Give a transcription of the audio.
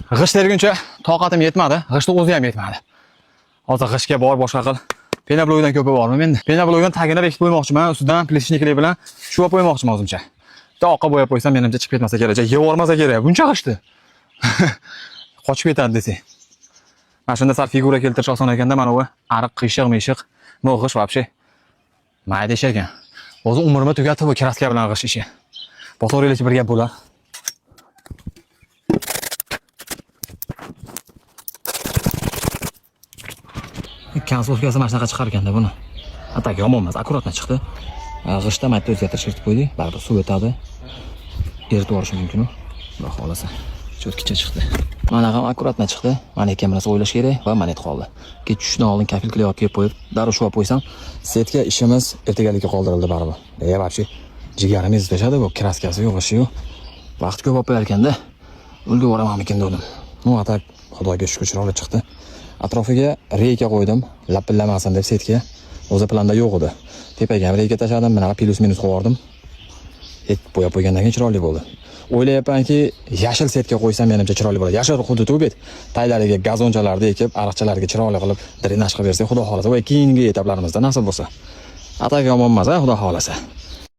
G'isht terguncha toqatim yetmadi, g'ishtni o'zi ham yetmadi. Hozir g'ishtga bor boshqa qil. Penabloydan ko'pi bormi menda? Penabloydan tagini bekitib qo'ymoqchiman, ustidan plesniklar bilan shuvab qo'ymoqchiman o'zimcha. Bitta oqqa bo'yab qo'ysam menimcha chiqib ketmasa kerak, yevormasa kerak. Buncha g'ishtni. Qochib ketadi desang. Mana shunda sal figura keltirish oson ekanda, mana bu ariq qiyshiq-mishiq, mo'g'ish vobshe. Mayda ish ekan. O'zi umrimni tugatib bu kraska bilan g'isht ishi. Boto'riylik bir gap bo'lar. Konsultasi mana shunaqa chiqar ekanda buni. Atak yomon emas, akkuratna chiqdi. G'ishtda mayda o'zgartirish kiritib qo'ydik, baribir suv o'tadi. Eritib yuborish mumkin u. Xudo xolasa. Cho'tkicha chiqdi. Mana ham akkuratna chiqdi. Mana ekan bilan o'ylash kerak va mana qoldi. Ketishdan oldin kafilkali olib kelib qo'yib, darrov shuvab qo'ysam, setka ishimiz ertagalikka qoldirildi baribir. Vobshe jigarimiz tashadi bu kraskasi yo'q, ishi yo'q. Vaqt ko'p olib qo'yar ekanda, ulgib boramanmikin dedim. Nu atak Xudoga shukr chiroyli chiqdi. Atrofiga reyka qo'ydim, lapillamasin deb setka. O'zi planda yo'q edi. Tepaga ham reyka tashadim, mana plus minus qo'yardim. Bo'yab qo'ygandan keyin chiroyli bo'ldi. O'ylayapmanki, yashil setka qo'ysam menimcha chiroyli bo'ladi. Yashil xuddi tubet, taylariga gazonchalarni ekib, ariqchalarga chiroyli qilib drenaj qilib bersak, xudo xolasa, va keyingi etaplarimizda nasib bo'lsa. Atak yomon emas, xudo xolasa.